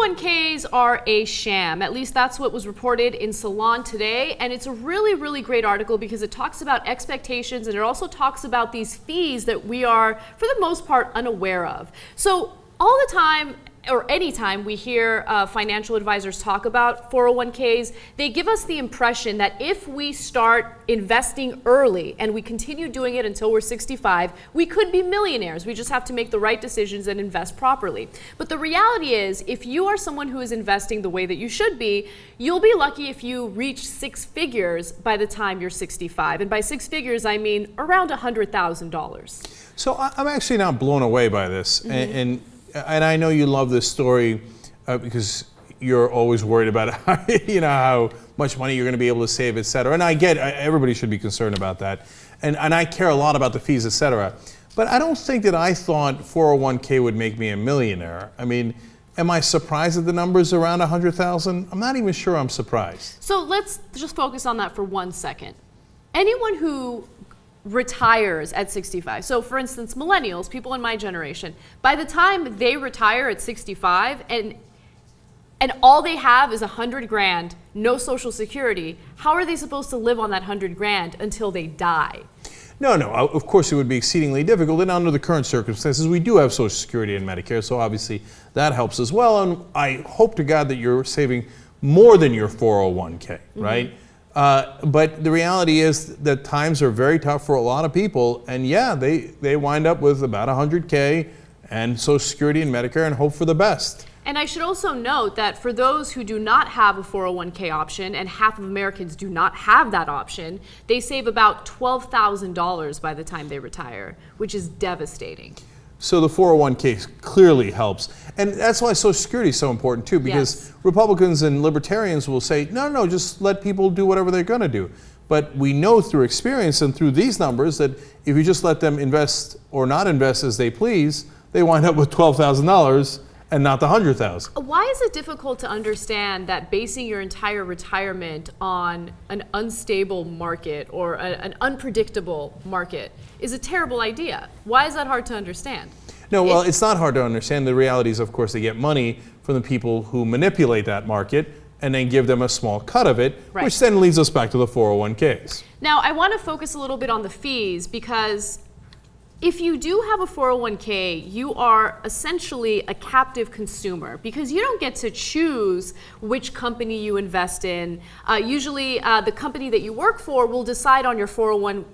401ks are a sham. At least that's what was reported in Salon today. And it's a really, really great article because it talks about expectations and it also talks about these fees that we are, for the most part, unaware of. So all the time, or anytime we hear financial advisors talk about 401ks, they give us the impression that if we start investing early and we continue doing it until we're 65, we could be millionaires. We just have to make the right decisions and invest properly. But the reality is, if you are someone who is investing the way that you should be, you'll be lucky if you reach six figures by the time you're 65. And by six figures, I mean around $100,000. So I'm actually not blown away by this. And I know you love this story because you're always worried about how much money you're going to be able to save, et cetera. And I get everybody should be concerned about that. And I care a lot about the fees, et cetera. But I don't think that I thought 401k would make me a millionaire. I mean, am I surprised that the number's around 100,000? I'm not even sure I'm surprised. So let's just focus on that for 1 second. Anyone who retires at 65. So for instance, millennials, people in my generation, by the time they retire at 65 and all they have is 100 grand, no social security, how are they supposed to live on that 100 grand until they die? No, of course it would be exceedingly difficult, and under the current circumstances, we do have Social Security and Medicare, so obviously that helps as well, and I hope to God that you're saving more than your 401k, right? But the reality is that times are very tough for a lot of people, and yeah, they wind up with about 100K and Social Security and Medicare and hope for the best. And I should also note that for those who do not have a 401k option, and half of Americans do not have that option, they save about $12,000 by the time they retire, which is devastating. So the 401k clearly helps. And that's why Social Security is so important too, because Republicans and libertarians will say, no, just let people do whatever they're going to do. But we know through experience and through these numbers that if you just let them invest or not invest as they please, they wind up with $12,000 and not the 100,000. Why is it difficult to understand that basing your entire retirement on an unstable market or an unpredictable market is a terrible idea? Why is that hard to understand? No, well, it's not hard to understand. The reality is, of course, they get money from the people who manipulate that market and then give them a small cut of it, which then leads us back to the 401ks. Now, I want to focus a little bit on the fees because if you do have a 401k, you are essentially a captive consumer because you don't get to choose which company you invest in. Usually the company that you work for will decide on your 401k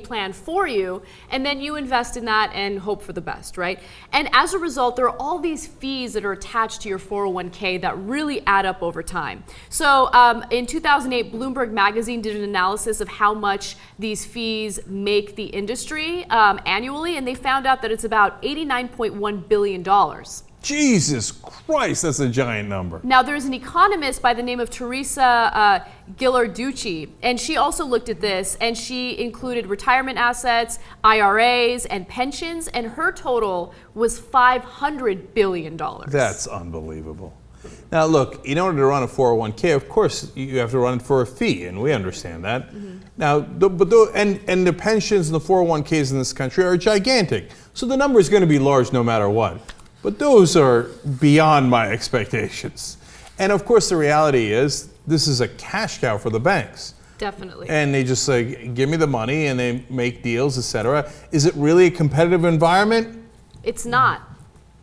plan for you, and then you invest in that and hope for the best, right? And as a result, there are all these fees that are attached to your 401k that really add up over time. So in 2008, Bloomberg Magazine did an analysis of how much these fees make the industry annually, and they found out that it's about $89.1 billion. Jesus Christ, that's a giant number. Now, there's an economist by the name of Teresa Ghilarducci, and she also looked at this, and she included retirement assets, IRAs, and pensions, and her total was $500 billion. That's unbelievable. Now, look, in order to run a 401k, of course, you have to run it for a fee, and we understand that. Now, and the pensions and the 401ks in this country are gigantic, so the number is going to be large no matter what. But those are beyond my expectations. And of course, the reality is this is a cash cow for the banks. Definitely. And they just say, give me the money, and they make deals, et cetera. Is it really a competitive environment? It's not.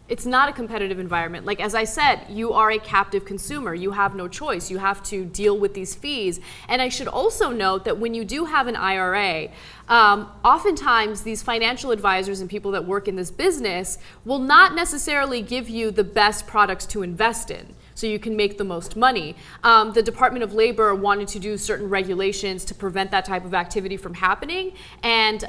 It's not a competitive environment. Like, as I said, you are a captive consumer. You have no choice. You have to deal with these fees. And I should also note that when you do have an IRA, oftentimes these financial advisors and people that work in this business will not necessarily give you the best products to invest in, so you can make the most money. The Department of Labor wanted to do certain regulations to prevent that type of activity from happening, and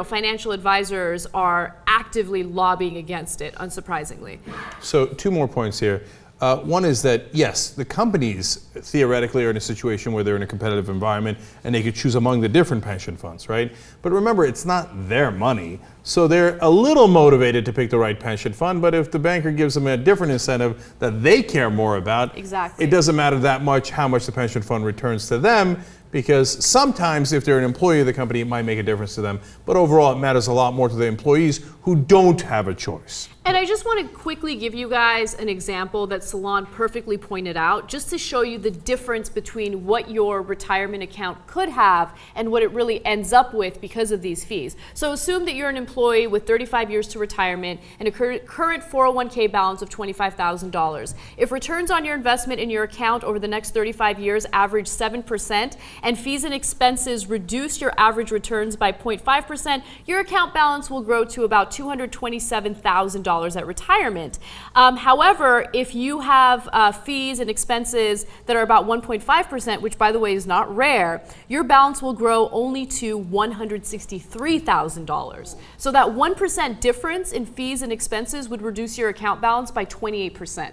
financial advisors are actively lobbying against it, unsurprisingly. So 2 more points here. One is that, yes, the companies theoretically are in a situation where they're in a competitive environment and they could choose among the different pension funds, right? But remember, it's not their money, so they're a little motivated to pick the right pension fund, but if the banker gives them a different incentive that they care more about, it doesn't matter that much how much the pension fund returns to them, because sometimes if they're an employee of the company, it might make a difference to them, but overall it matters a lot more to the employees who don't have a choice. And I just want to quickly give you guys an example that Salon perfectly pointed out, just to show you the difference between what your retirement account could have and what it really ends up with because of these fees. So assume that you're an employee with 35 years to retirement and a current 401k balance of $25,000. If returns on your investment in your account over the next 35 years average 7% and fees and expenses reduce your average returns by 0.5%, your account balance will grow to about $227,000 at retirement. However, if you have fees and expenses that are about 1.5%, which by the way is not rare, your balance will grow only to $163,000. So that 1% difference in fees and expenses would reduce your account balance by 28%.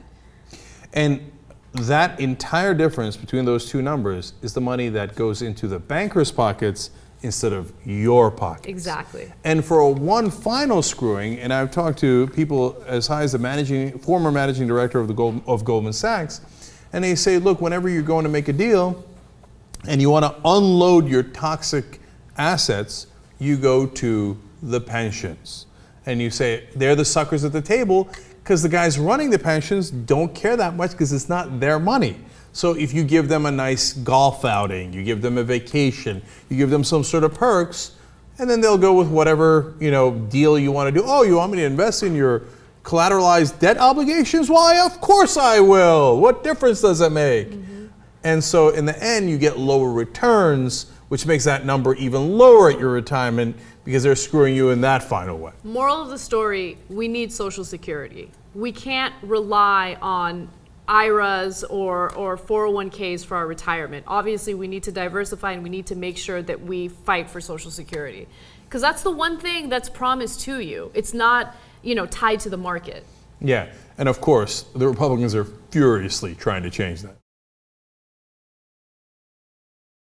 And that entire difference between those two numbers is the money that goes into the banker's pockets instead of your pockets. Exactly. And for one final screwing, and I've talked to people as high as the former managing director of Goldman Sachs, and they say, look, whenever you're going to make a deal and you want to unload your toxic assets, you go to the pensions. And you say, they're the suckers at the table because the guys running the pensions don't care that much because it's not their money. So if you give them a nice golf outing, you give them a vacation, you give them some sort of perks, and then they'll go with whatever deal you want to do. Oh, you want me to invest in your collateralized debt obligations? Why, of course I will. What difference does it make? Mm-hmm. And so in the end, you get lower returns, which makes that number even lower at your retirement because they're screwing you in that final way. Moral of the story, we need Social Security. We can't rely on IRAs or 401ks for our retirement. Obviously, we need to diversify and we need to make sure that we fight for Social Security. Because that's the one thing that's promised to you. It's not, tied to the market. Yeah, and of course, the Republicans are furiously trying to change that.